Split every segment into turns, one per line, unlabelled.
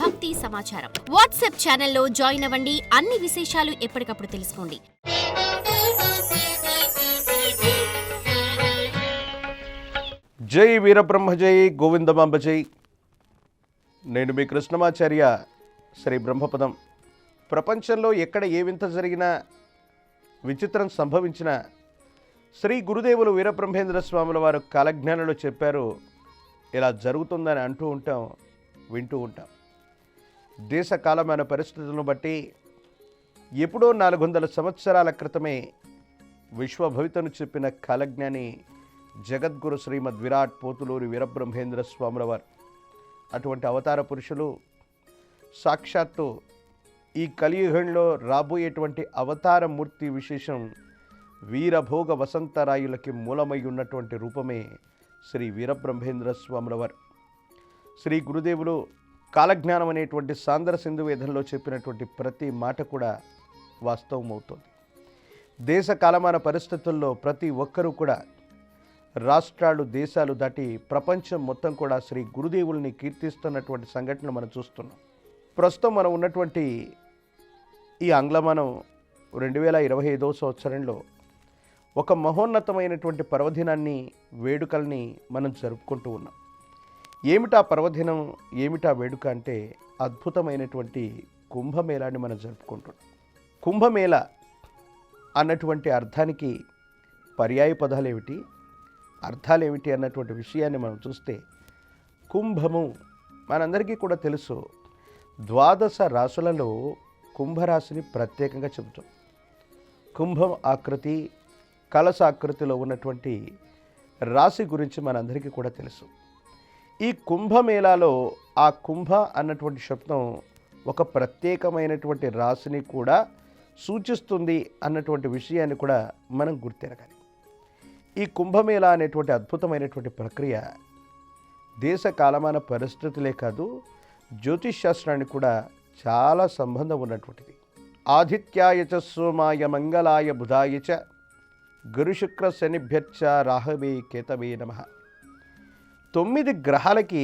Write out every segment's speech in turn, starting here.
భక్తి సమాచారం. వాట్సాప్ ఛానల్లో జాయిన్ అవ్వండి. అన్ని విశేషాలు ఎప్పటికప్పుడు తెలుసుకోండి.
జై వీరబ్రహ్మ జై గోవిందమాంబ జై. నేను మీ కృష్ణమాచార్య. శ్రీ బ్రహ్మపదం. ప్రపంచంలో ఎక్కడ ఏ వింత జరిగినా, విచిత్రం సంభవించినా శ్రీ గురుదేవులు వీరబ్రహ్మేంద్ర స్వాముల వారు కాలజ్ఞానంలో చెప్పారు, ఇలా జరుగుతుందని అంటూ ఉంటాం, వింటూ ఉంటాం. దేశ కాలమైన పరిస్థితులను బట్టి ఎప్పుడో 400 సంవత్సరాల క్రితమే విశ్వభవితను చెప్పిన కాలజ్ఞాని జగద్గురు శ్రీమద్ విరాట్ పోతులూరి వీరబ్రహ్మేంద్ర స్వాముల వారు. అటువంటి అవతార పురుషులు సాక్షాత్తు ఈ కలియుగంలో రాబోయేటువంటి అవతార మూర్తి విశేషం వీరభోగ వసంతరాయులకి మూలమై ఉన్నటువంటి రూపమే శ్రీ వీరబ్రహ్మేంద్ర స్వాముల వారు. శ్రీ గురుదేవులు కాలజ్ఞానం అనేటువంటి సాంద్ర సింధు వేదంలో చెప్పినటువంటి ప్రతి మాట కూడా వాస్తవం అవుతుంది. దేశ కాలమాన పరిస్థితుల్లో ప్రతి ఒక్కరూ కూడా రాష్ట్రాలు, దేశాలు దాటి ప్రపంచం మొత్తం కూడా శ్రీ గురుదేవుల్ని కీర్తిస్తున్నటువంటి సంఘటనలు మనం చూస్తున్నాం. ప్రస్తుతం మనం ఉన్నటువంటి ఈ ఆంగ్లమానం 2025వ సంవత్సరంలో ఒక మహోన్నతమైనటువంటి పర్వదినాన్ని, వేడుకల్ని మనం జరుపుకుంటూ ఉన్నాం. ఏమిటా పర్వదినం, ఏమిటా వేడుక అంటే అద్భుతమైనటువంటి కుంభమేళాన్ని మనం జరుపుకుంటున్నాం. కుంభమేళ అన్నటువంటి అర్థానికి పర్యాయ పదాలు ఏమిటి, అర్థాలు ఏమిటి అన్నటువంటి విషయాన్ని మనం చూస్తే, కుంభము మనందరికీ కూడా తెలుసు. 12 రాశులలో కుంభరాశిని ప్రత్యేకంగా చెబుతాం. కుంభం ఆకృతి, కలశాకృతిలో ఉన్నటువంటి రాశి గురించి మనందరికీ కూడా తెలుసు. ఈ కుంభమేళాలో ఆ కుంభ అన్నటువంటి శబ్దం ఒక ప్రత్యేకమైనటువంటి రాశిని కూడా సూచిస్తుంది అన్నటువంటి విషయాన్ని కూడా మనం గుర్తెరగాలి. ఈ కుంభమేళా అనేటువంటి అద్భుతమైనటువంటి ప్రక్రియ దేశ కాలమాన పరిస్థితులే కాదు, జ్యోతిష్ శాస్త్రానికి కూడా చాలా సంబంధం ఉన్నటువంటిది. ఆదిత్యాయ చ సోమాయ మంగళాయ బుధాయ చ గురుశుక్ర శనిభ్యర్చ రాహవే కేతవే నమః. 9 గ్రహాలకి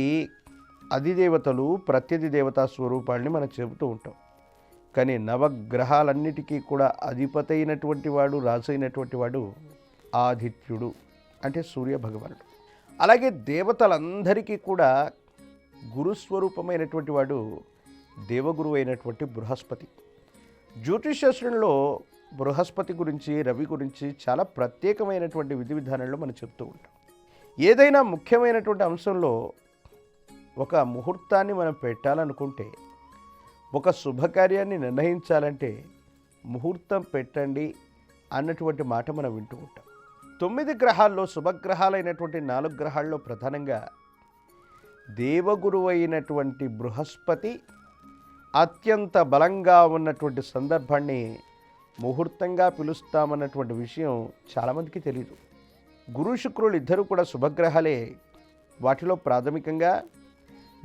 అధిదేవతలు, ప్రత్యధి దేవతా స్వరూపాలని మనం చెబుతూ ఉంటాం. కానీ నవగ్రహాలన్నిటికీ కూడా అధిపతి అయినటువంటి వాడు, రాజు అయినటువంటి వాడు ఆదిత్యుడు, అంటే సూర్య భగవానుడు. అలాగే దేవతలందరికీ కూడా గురుస్వరూపమైనటువంటి వాడు దేవగురువు అయినటువంటి బృహస్పతి. జ్యోతిషశాస్త్రంలో బృహస్పతి గురించి, రవి గురించి చాలా ప్రత్యేకమైనటువంటి విధి విధానాల్లో మనం చెప్తూ ఉంటాం. ఏదైనా ముఖ్యమైనటువంటి అంశంలో ఒక ముహూర్తాన్ని మనం పెట్టాలనుకుంటే, ఒక శుభకార్యాన్ని నిర్ణయించాలంటే ముహూర్తం పెట్టండి అన్నటువంటి మాట మనం వింటూ ఉంటాం. 9 గ్రహాల్లో శుభగ్రహాలైనటువంటి 4 గ్రహాల్లో ప్రధానంగా దేవగురువు అయినటువంటి బృహస్పతి అత్యంత బలంగా ఉన్నటువంటి సందర్భాన్ని ముహూర్తంగా పిలుస్తామన్నటువంటి విషయం చాలామందికి తెలియదు. గురు శుక్రులు ఇద్దరు కూడా శుభగ్రహాలే. వాటిలో ప్రాథమికంగా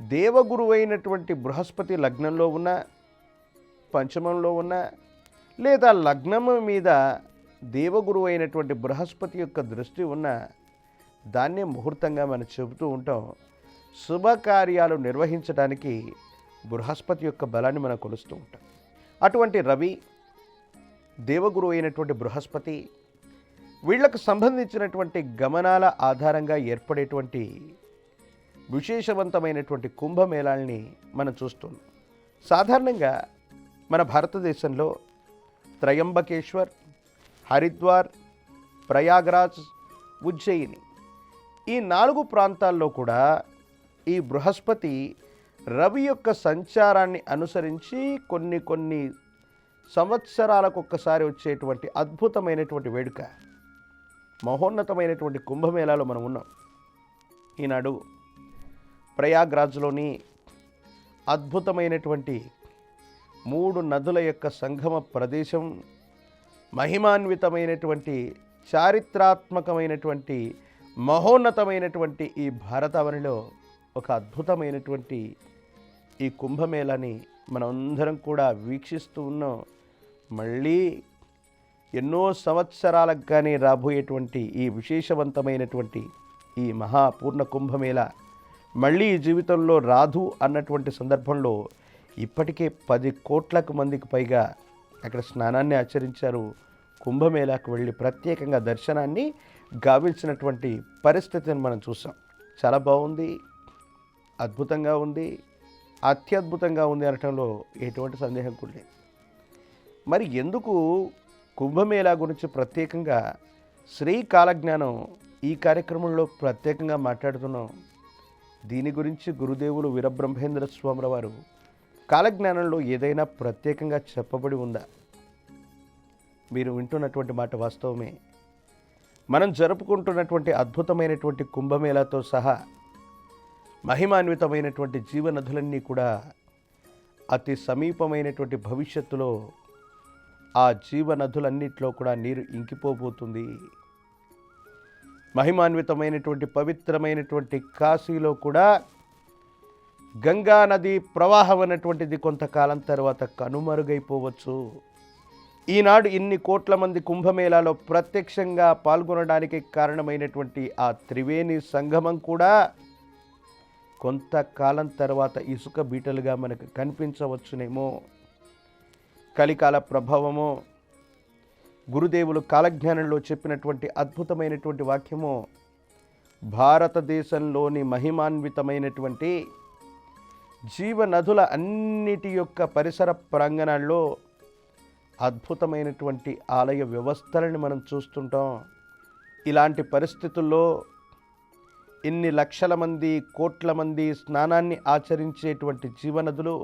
దేవగురువు అయినటువంటి బృహస్పతి లగ్నంలో ఉన్న, పంచమంలో ఉన్న, లేదా లగ్నము మీద దేవగురువు అయినటువంటి బృహస్పతి యొక్క దృష్టి ఉన్న దాన్నే ముహూర్తంగా మనం చెబుతూ ఉంటాం. శుభకార్యాలు నిర్వహించడానికి బృహస్పతి యొక్క బలాన్ని మనం కొలుస్తూ ఉంటాం. అటువంటి రవి, దేవగురువు అయినటువంటి బృహస్పతి, వీళ్లకు సంబంధించినటువంటి గమనాల ఆధారంగా ఏర్పడేటువంటి విశేషవంతమైనటువంటి కుంభమేళాల్ని మనం చూస్తున్నాం. సాధారణంగా మన భారతదేశంలో త్రయంబకేశ్వర్, హరిద్వార్, ప్రయాగరాజ్, ఉజ్జయిని, ఈ 4 ప్రాంతాల్లో కూడా ఈ బృహస్పతి రవి యొక్క సంచారాన్ని అనుసరించి కొన్ని సంవత్సరాలకు ఒక్కసారి వచ్చేటువంటి అద్భుతమైనటువంటి వేడుక, మహోన్నతమైనటువంటి కుంభమేళాలో మనం ఉన్నాం. ఈనాడు ప్రయాగ్రాజ్లోని అద్భుతమైనటువంటి 3 నదుల యొక్క సంగమ ప్రదేశం, మహిమాన్వితమైనటువంటి, చారిత్రాత్మకమైనటువంటి, మహోన్నతమైనటువంటి ఈ భారతావనిలో ఒక అద్భుతమైనటువంటి ఈ కుంభమేళాని మనందరం కూడా వీక్షిస్తూ ఉన్నాం. మళ్ళీ ఎన్నో సంవత్సరాలకు కానీ రాబోయేటువంటి ఈ విశేషవంతమైనటువంటి ఈ మహాపూర్ణ కుంభమేళ మళ్ళీ ఈ జీవితంలో రాదు అన్నటువంటి సందర్భంలో ఇప్పటికే 10 కోట్లకు మందికి పైగా అక్కడ స్నానాన్ని ఆచరించారు. కుంభమేళాకు వెళ్ళి ప్రత్యేకంగా దర్శనాన్ని గావించినటువంటి పరిస్థితిని మనం చూసాం. చాలా బాగుంది, అద్భుతంగా ఉంది, అత్యద్భుతంగా ఉంది అనటంలో ఎటువంటి సందేహం కూడా లేదు. మరి ఎందుకు కుంభమేళా గురించి ప్రత్యేకంగా శ్రీ కాలజ్ఞానం ఈ కార్యక్రమంలో ప్రత్యేకంగా మాట్లాడుతున్నాం? దీని గురించి గురుదేవులు వీరబ్రహ్మేంద్ర స్వాముల వారు కాలజ్ఞానంలో ఏదైనా ప్రత్యేకంగా చెప్పబడి ఉందా? మీరు వింటున్నటువంటి మాట వాస్తవమే. మనం జరుపుకుంటున్నటువంటి అద్భుతమైనటువంటి కుంభమేళాతో సహా మహిమాన్వితమైనటువంటి జీవనదులన్నీ కూడా అతి సమీపమైనటువంటి భవిష్యత్తులో ఆ జీవనదులన్నిటిలో కూడా నీరు ఇంకిపోబోతుంది. మహిమాన్వితమైనటువంటి పవిత్రమైనటువంటి కాశీలో కూడా గంగా నది ప్రవాహం అనేటువంటిది కొంతకాలం తర్వాత కనుమరుగైపోవచ్చు. ఈనాడు ఇన్ని కోట్ల మంది కుంభమేళాలో ప్రత్యక్షంగా పాల్గొనడానికి కారణమైనటువంటి ఆ త్రివేణి సంగమం కూడా కొంతకాలం తర్వాత ఇసుక బీటలుగా మనకు కనిపించవచ్చునేమో. కలికాల ప్రభావమో, గురుదేవులు కాలజ్ఞానంలో చెప్పినటువంటి అద్భుతమైనటువంటి వాక్యమో, భారతదేశంలోని మహిమాన్వితమైనటువంటి జీవనదుల అన్నిటి యొక్క పరిసర ప్రాంగణాల్లో అద్భుతమైనటువంటి ఆలయ వ్యవస్థలను మనం చూస్తుంటాం. ఇలాంటి పరిస్థితుల్లో ఇన్ని లక్షల మంది, కోట్ల మంది స్నానాన్ని ఆచరించేటువంటి జీవనదులు,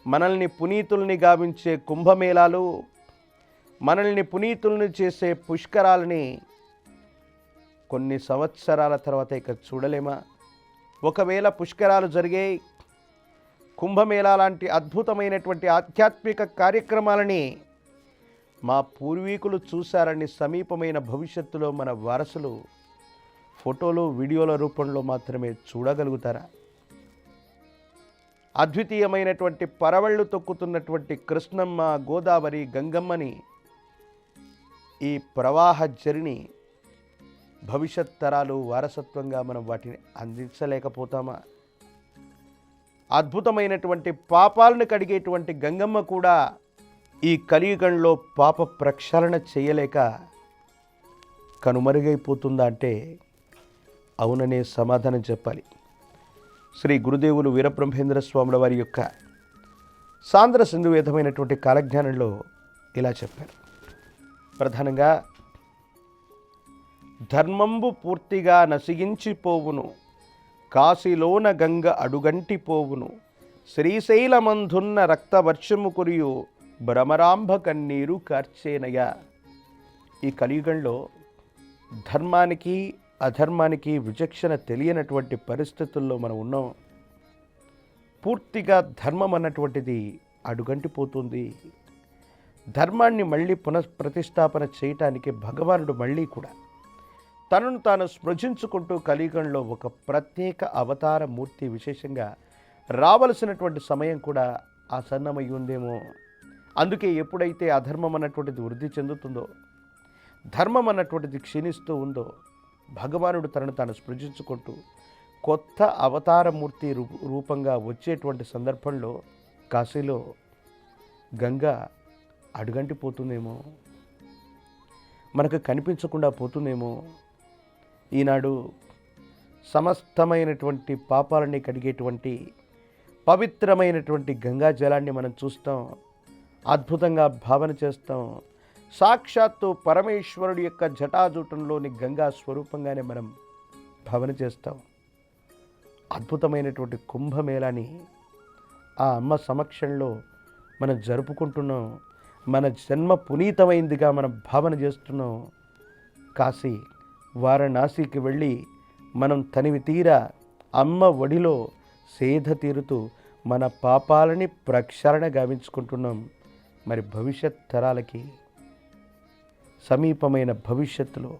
మనల్ని పునీతుల్ని గావించే కుంభమేళాలు, మనల్ని పునీతుల్ని చేసే పుష్కరాలని కొన్ని సంవత్సరాల తర్వాత ఇక చూడలేమా? ఒకవేళ పుష్కరాలు జరిగే కుంభమేళా లాంటి అద్భుతమైనటువంటి ఆధ్యాత్మిక కార్యక్రమాలని మా పూర్వీకులు చూశారని సమీపమైన భవిష్యత్తులో మన వారసులు ఫోటోలు, వీడియోల రూపంలో మాత్రమే చూడగలుగుతారా? అద్వితీయమైనటువంటి పరవళ్ళు తొక్కుతున్నటువంటి కృష్ణమ్మ, గోదావరి, గంగమ్మని, ఈ ప్రవాహ జరిని భవిష్యత్ తరాలు వారసత్వంగా మనం వాటిని అందించలేకపోతామా? అద్భుతమైనటువంటి పాపాలను కడిగేటువంటి గంగమ్మ కూడా ఈ కలియుగంలో పాప ప్రక్షాళన చేయలేక కనుమరుగైపోతుందా అంటే అవుననే సమాధానం చెప్పాలి. శ్రీ గురుదేవులు వీరబ్రహ్మేంద్ర స్వాముల వారి యొక్క సాంద్ర సింధువేదమైనటువంటి కాలజ్ఞానంలో ఇలా చెప్పారు. ప్రధానంగా ధర్మంబు పూర్తిగా నసిగించిపోవును, కాశీలోన గంగ అడుగంటిపోవును, శ్రీశైలమందున్న రక్తవర్షము కురియు భ్రమరాంభ కన్నీరు కార్చేనయ. ఈ కలియుగంలో ధర్మానికి అధర్మానికి విచక్షణ తెలియనటువంటి పరిస్థితుల్లో మనం ఉన్నాం. పూర్తిగా ధర్మం అన్నటువంటిది అడుగంటిపోతుంది. ధర్మాన్ని మళ్ళీ పునఃప్రతిష్టాపన చేయటానికి భగవానుడు మళ్ళీ కూడా తనను తాను స్పృశించుకుంటూ కలియుగంలో ఒక ప్రత్యేక అవతార మూర్తి విశేషంగా రావలసినటువంటి సమయం కూడా ఆసన్నమై ఉందేమో. అందుకే ఎప్పుడైతే అధర్మం అన్నటువంటిది వృద్ధి చెందుతుందో, ధర్మం అన్నటువంటిది క్షీణిస్తూ ఉందో, భగవానుడు తనను తాను స్పృశించుకుంటూ కొత్త అవతారమూర్తి రూపంగా వచ్చేటువంటి సందర్భంలో కాశీలో గంగ అడుగంటిపోతుందేమో, మనకు కనిపించకుండా పోతుందేమో. ఈనాడు సమస్తమైనటువంటి పాపాలని కడిగేటువంటి పవిత్రమైనటువంటి గంగా జలాన్ని మనం చూస్తాం, అద్భుతంగా భావన చేస్తాం. సాక్షాత్తు పరమేశ్వరుడి యొక్క జటాజూటంలోని గంగా స్వరూపంగానే మనం భావన చేస్తాం. అద్భుతమైనటువంటి కుంభమేళాని ఆ అమ్మ సమక్షంలో మనం జరుపుకుంటున్నాం. మన జన్మ పునీతమైందిగా మనం భావన చేస్తున్నాం. కాశీ, వారణాసికి వెళ్ళి మనం తనివి తీరా అమ్మ ఒడిలో సేద తీరుతూ మన పాపాలని ప్రక్షాళన గావించుకుంటున్నాం. మరి భవిష్యత్ తరాలకి సమీపమైన భవిష్యత్తులో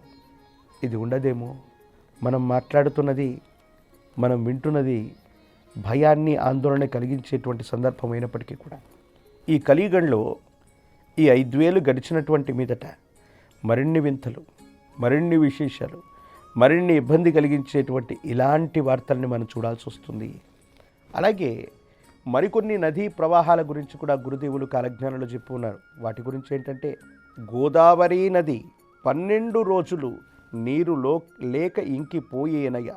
ఇది ఉండదేమో. మనం మాట్లాడుతున్నది, మనం వింటున్నది భయాన్ని, ఆందోళన కలిగించేటువంటి సందర్భం అయినప్పటికీ కూడా ఈ కలియుగంలో ఈ 5 ఏళ్ళు గడిచినటువంటి మీదట మరిన్ని వింతలు, మరిన్ని విశేషాలు, మరిన్ని ఇబ్బంది కలిగించేటువంటి ఇలాంటి వార్తల్ని మనం చూడాల్సి వస్తుంది. అలాగే మరికొన్ని నదీ ప్రవాహాల గురించి కూడా గురుదేవులు కాలజ్ఞానంలో చెప్పి ఉన్నారు. వాటి గురించి ఏంటంటే, గోదావరి నది 12 రోజులు నీరు లేక ఇంకిపోయేనయ,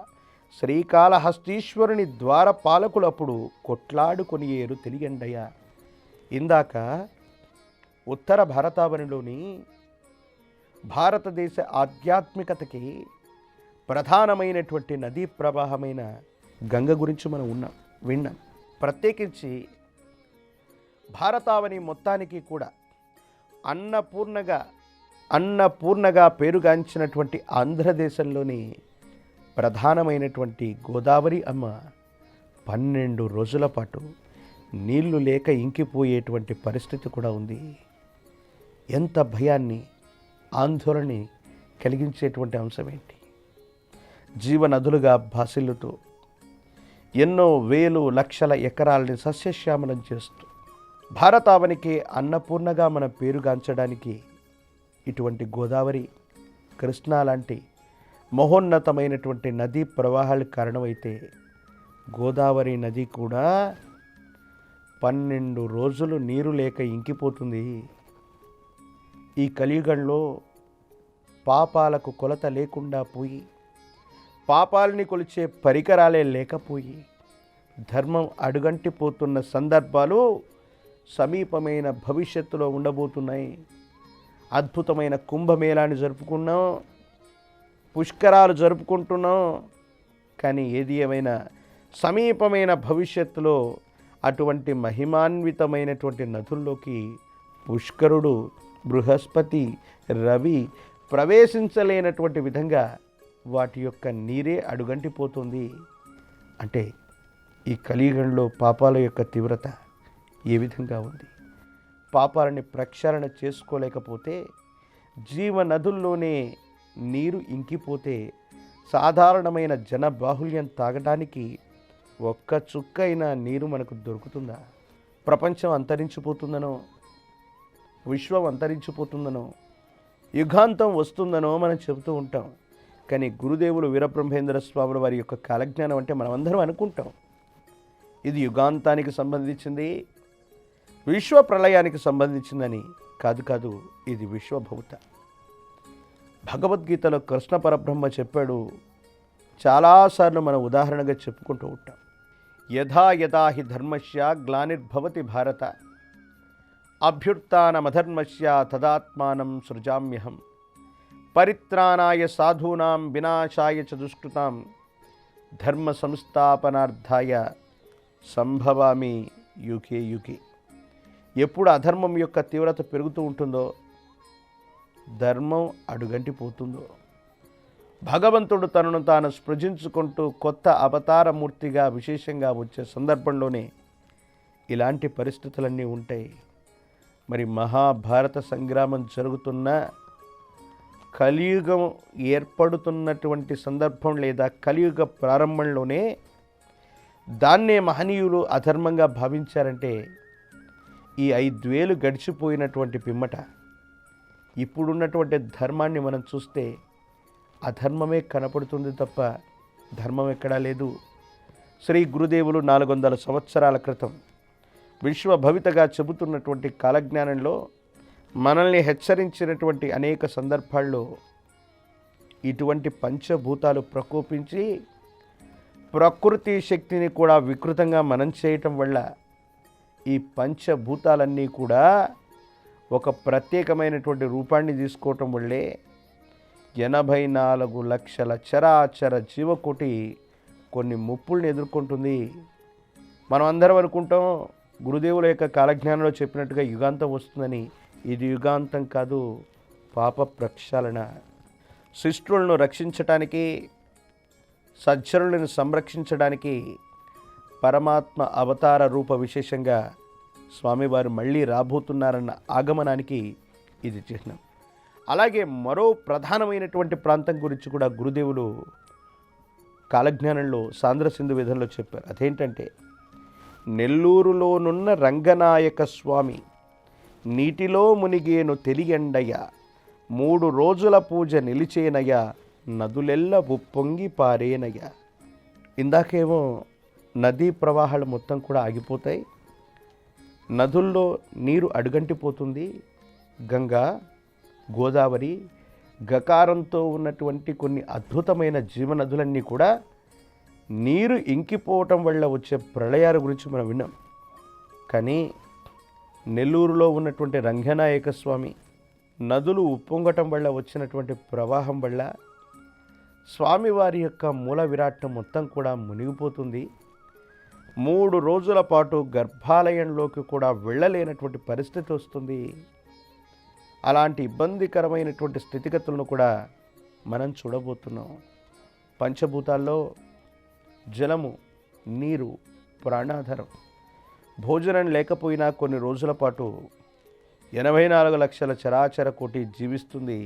శ్రీకాళహస్తీశ్వరుని ద్వారపాలకులప్పుడు కొట్లాడుకొని ఏరు తెలియండయ. ఇందాక ఉత్తర భారతావనిలోని భారతదేశ ఆధ్యాత్మికతకి ప్రధానమైనటువంటి నదీ ప్రవాహమైన గంగ గురించి మనం విన్నాం. ప్రత్యేకించి భారతావని మొత్తానికి కూడా అన్నపూర్ణగా పేరుగాంచినటువంటి ఆంధ్రదేశంలోని ప్రధానమైనటువంటి గోదావరి అమ్మ 12 రోజుల పాటు నీళ్లు లేక ఇంకిపోయేటువంటి పరిస్థితి కూడా ఉంది. ఎంత భయాన్ని, ఆందోళన కలిగించేటువంటి అంశం ఏంటి? జీవనదులుగా భాసిల్లుతూ ఎన్నో వేలు లక్షల ఎకరాలని సస్యశ్యామలం చేస్తూ భారతావనికి అన్నపూర్ణగా మన పేరుగాంచడానికి ఇటువంటి గోదావరి, కృష్ణా లాంటి మహోన్నతమైనటువంటి నదీ ప్రవాహాలు కారణమైతే, గోదావరి నది కూడా 12 రోజులు నీరు లేక ఇంకిపోతుంది. ఈ కలియుగంలో పాపాలకు కొలత లేకుండా పోయి, పాపాలని కొలిచే పరికరాలే లేకపోయి, ధర్మం అడుగంటిపోతున్న సందర్భాలు సమీపమైన భవిష్యత్తులో ఉండబోతున్నాయి. అద్భుతమైన కుంభమేళాన్ని జరుపుకున్నాం, పుష్కరాలు జరుపుకుంటున్నాం. కానీ ఏది ఏమైనా సమీపమైన భవిష్యత్తులో అటువంటి మహిమాన్వితమైనటువంటి నదుల్లోకి పుష్కరుడు, బృహస్పతి, రవి ప్రవేశించలేనటువంటి విధంగా వాటి యొక్క నీరే అడుగంటిపోతుంది. అంటే ఈ కలియుగంలో పాపాల యొక్క తీవ్రత ఏ విధంగా ఉంది? పాపాలని ప్రక్షాళన చేసుకోలేకపోతే, జీవనదుల్లోనే నీరు ఇంకిపోతే, సాధారణమైన జన బాహుల్యం తాగడానికి ఒక్క చుక్క అయినా నీరు మనకు దొరుకుతుందా? ప్రపంచం అంతరించిపోతుందనో, విశ్వం అంతరించిపోతుందనో, యుగాంతం వస్తుందనో మనం చెబుతూ ఉంటాం. కానీ గురుదేవులు వీరబ్రహ్మేంద్ర స్వాముల వారి యొక్క కాలజ్ఞానం అంటే మనమందరం అనుకుంటాం ఇది యుగాంతానికి సంబంధించింది, విశ్వ ప్రళయానికి సంబంధించిందని. కాదు, ఇది విశ్వభౌత. భగవద్గీతలో కృష్ణ పరబ్రహ్మ చెప్పాడు. చాలాసార్లు మనం ఉదాహరణగా చెప్పుకుంటూ ఉంటాం. యథా యథా హి ధర్మస్య గ్లానిర్భవతి భారత, అభ్యుత్థానమధర్మస్య తదాత్మానం సృజామ్యహం, పరిత్రాణాయ సాధూనాం వినాశాయ చ దుష్కృతాం, ధర్మ సంస్థాపనార్థాయ సంభవామి యుగే యుగే. ఎప్పుడు అధర్మం యొక్క తీవ్రత పెరుగుతూ ఉంటుందో, ధర్మం అడుగంటిపోతుందో, భగవంతుడు తనను తాను స్పృజించుకుంటూ కొత్త అవతారమూర్తిగా విశేషంగా వచ్చే సందర్భంలోనే ఇలాంటి పరిస్థితులన్నీ ఉంటాయి. మరి మహాభారత సంగ్రామం జరుగుతున్న కలియుగం ఏర్పడుతున్నటువంటి సందర్భం లేదా కలియుగ ప్రారంభంలోనే దాన్నే మహనీయులు అధర్మంగా భావించారంటే, ఈ 5 ఏళ్ళు గడిచిపోయినటువంటి పిమ్మట ఇప్పుడున్నటువంటి ధర్మాన్ని మనం చూస్తే అధర్మమే కనపడుతుంది తప్ప ధర్మం ఎక్కడా లేదు. శ్రీ గురుదేవులు 400 సంవత్సరాల క్రితం విశ్వభవితగా చెబుతున్నటువంటి కాలజ్ఞానంలో మనల్ని హెచ్చరించినటువంటి అనేక సందర్భాల్లో ఇటువంటి పంచభూతాలు ప్రకోపించి ప్రకృతి శక్తిని కూడా వికృతంగా మనం చేయటం వల్ల ఈ పంచభూతాలన్నీ కూడా ఒక ప్రత్యేకమైనటువంటి రూపాన్ని తీసుకోవటం వల్లే 84 లక్షల చరాచర జీవకోటి కొన్ని ముప్పుల్ని ఎదుర్కొంటుంది. మనం అందరం అనుకుంటాం గురుదేవుల యొక్క కాలజ్ఞానంలో చెప్పినట్టుగా యుగాంతం వస్తుందని. ఇది యుగాంతం కాదు, పాప ప్రక్షాళన. శిష్టులను రక్షించటానికి, సజ్జనులను సంరక్షించడానికి పరమాత్మ అవతార రూప విశేషంగా స్వామివారు మళ్ళీ రాబోతున్నారన్న ఆగమనానికి ఇది చిహ్నం. అలాగే మరో ప్రధానమైనటువంటి ప్రాంతం గురించి కూడా గురుదేవులు కాలజ్ఞానంలో సాంద్ర సింధు విధంలో చెప్పారు. అదేంటంటే, నెల్లూరులోనున్న రంగనాయక స్వామి నీటిలో మునిగేను తెలియండయ్య, 3 రోజుల పూజ నిలిచేనయ్య, నదులెల్ల ఉప్పొంగి పారేనయ్య. ఇందాకేమో నదీ ప్రవాహాలు మొత్తం కూడా ఆగిపోతాయి, నదుల్లో నీరు అడుగంటిపోతుంది. గంగా, గోదావరి, గకారంతో ఉన్నటువంటి కొన్ని అద్భుతమైన జీవనదులన్నీ కూడా నీరు ఇంకిపోవటం వల్ల వచ్చే ప్రళయాల గురించి మనం విన్నాం. కానీ నెల్లూరులో ఉన్నటువంటి రంగనాయక స్వామి నదులు ఉప్పొంగటం వల్ల వచ్చినటువంటి ప్రవాహం వల్ల స్వామివారి యొక్క మూల విరాట్టం మొత్తం కూడా మునిగిపోతుంది. 3 రోజుల పాటు గర్భాలయంలోకి కూడా వెళ్ళలేనటువంటి పరిస్థితి వస్తుంది. అలాంటి ఇబ్బందికరమైనటువంటి స్థితిగతులను కూడా మనం చూడబోతున్నాం. పంచభూతాల్లో జలము, నీరు ప్రాణాధారం. భోజనం లేకపోయినా కొన్ని రోజుల పాటు 84 లక్షల చరాచర కోటి జీవిస్తుంది.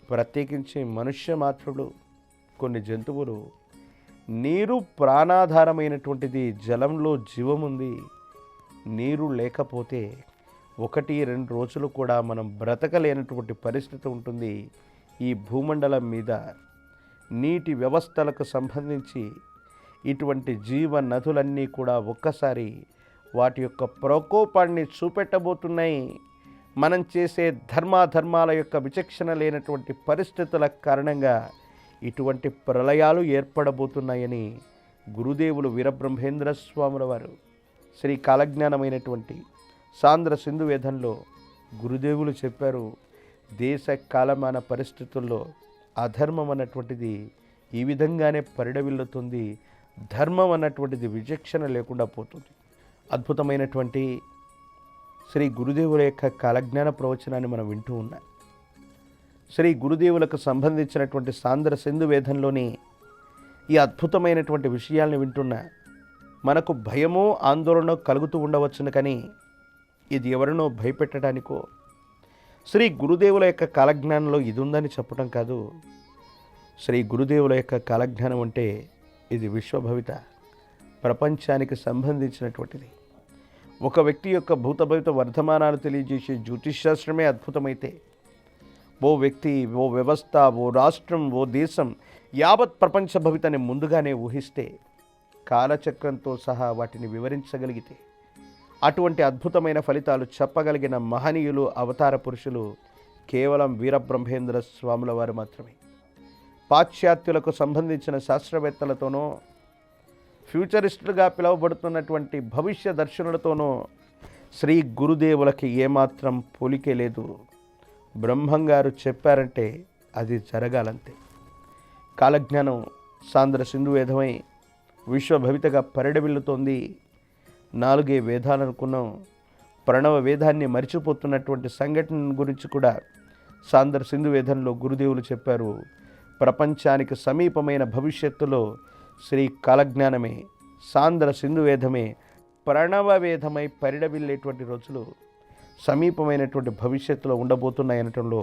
ప్రత్యేకించి మనుష్య మాత్రుడు, కొన్ని జంతువులు. నీరు ప్రాణాధారమైనటువంటిది, జలంలో జీవముంది. నీరు లేకపోతే 1-2 రోజులు కూడా మనం బ్రతకలేనటువంటి పరిస్థితి ఉంటుంది. ఈ భూమండలం మీద నీటి వ్యవస్థలకు సంబంధించి ఇటువంటి జీవ నదులన్నీ కూడా ఒక్కసారి వాటి యొక్క ప్రకోపాన్ని చూపెట్టబోతున్నాయి. మనం చేసే ధర్మాధర్మాల యొక్క విచక్షణ లేనటువంటి పరిస్థితుల కారణంగా ఇటువంటి ప్రళయాలు ఏర్పడబోతున్నాయని గురుదేవులు వీరబ్రహ్మేంద్ర స్వాముల వారు శ్రీ కాలజ్ఞానమైనటువంటి సాంద్ర సింధు వేదంలో గురుదేవులు చెప్పారు. దేశ కాలమాన పరిస్థితుల్లో అధర్మం అన్నటువంటిది ఈ విధంగానే పరిడవిల్లుతుంది, ధర్మం అన్నటువంటిది విచక్షణ లేకుండా పోతుంది. అద్భుతమైనటువంటి శ్రీ గురుదేవుల యొక్క కాలజ్ఞాన ప్రవచనాన్ని మనం వింటూ ఉన్నాం. శ్రీ గురుదేవులకు సంబంధించినటువంటి సాంద్ర సింధు వేదంలోని ఈ అద్భుతమైనటువంటి విషయాల్ని వింటున్నా మనకు భయమో ఆందోళన కలుగుతూ ఉండవచ్చును. కానీ ఇది ఎవరినో భయపెట్టడానికో, శ్రీ గురుదేవుల యొక్క కాలజ్ఞానంలో ఇది ఉందని చెప్పడం కాదు. శ్రీ గురుదేవుల యొక్క కాలజ్ఞానం అంటే ఇది విశ్వభవిత, ప్రపంచానికి సంబంధించినటువంటిది. ఒక వ్యక్తి యొక్క భూతభవిత వర్ధమానాలు తెలియజేసే జ్యోతిష్శాస్త్రమే అద్భుతమైతే, ఓ వ్యక్తి, ఓ వ్యవస్థ, ఓ రాష్ట్రం, ఓ దేశం యావత్ ప్రపంచ భవితని ముందుగానే ఊహిస్తే, కాలచక్రంతో సహా వాటిని వివరించగలిగితే, అటువంటి అద్భుతమైన ఫలితాలు చెప్పగలిగిన మహనీయులు, అవతార పురుషులు కేవలం వీరబ్రహ్మేంద్ర స్వాముల వారు మాత్రమే. పాశ్చాత్యులకు సంబంధించిన శాస్త్రవేత్తలతోనో, ఫ్యూచరిస్టులుగా పిలువబడుతున్నటువంటి భవిష్య దర్శనులతోనో శ్రీ గురుదేవులకి ఏమాత్రం పోలికే లేదు. బ్రహ్మంగారు చెప్పారంటే అది జరగాలంతే. కాలజ్ఞానం సాంద్ర సింధు వేదమై విశ్వభవితగా పరిడవిల్లుతోంది. 4 వేదాలు అనుకున్నాం. ప్రణవ వేదాన్ని మరిచిపోతున్నటువంటి సంఘటన గురించి కూడా సాంద్ర సింధు వేదంలో గురుదేవులు చెప్పారు. ప్రపంచానికి సమీపమైన భవిష్యత్తులో శ్రీ కాలజ్ఞానమే, సాంద్ర సింధు వేదమే ప్రణవ వేదమై పరిడవిల్లేటువంటి రోజులు సమీపమైనటువంటి భవిష్యత్తులో ఉండబోతున్నాయనటంలో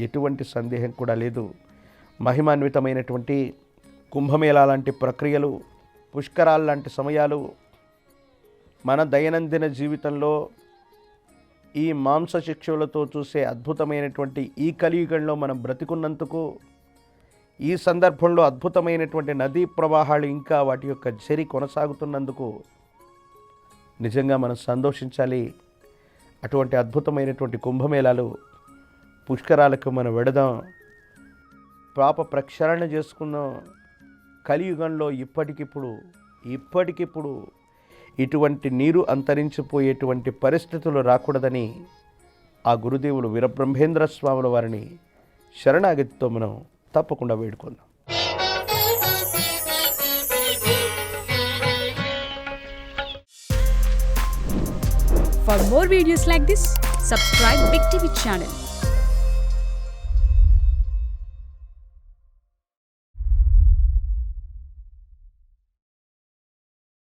ఎటువంటి సందేహం కూడా లేదు. మహిమాన్వితమైనటువంటి కుంభమేళా లాంటి ప్రక్రియలు, పుష్కరాలు లాంటి సమయాలు మన దైనందిన జీవితంలో ఈ మాంస శిక్షులతో చూసే అద్భుతమైనటువంటి ఈ కలియుగంలో మనం బ్రతికున్నందుకు, ఈ సందర్భంలో అద్భుతమైనటువంటి నదీ ప్రవాహాలు ఇంకా వాటి యొక్క జరి కొనసాగుతున్నందుకు నిజంగా మనం సంతోషించాలి. అటువంటి అద్భుతమైనటువంటి కుంభమేళాలు, పుష్కరాలకు మనం వెడదాం, పాప ప్రక్షాళన చేసుకుందాం. కలియుగంలో ఇప్పటికిప్పుడు ఇటువంటి నీరు అంతరించిపోయేటువంటి పరిస్థితులు రాకూడదని ఆ గురుదేవులు వీరబ్రహ్మేంద్ర స్వాముల వారిని శరణాగతితో మనం తప్పకుండా వేడుకుందాం.
For more videos like this, subscribe Big TV channel.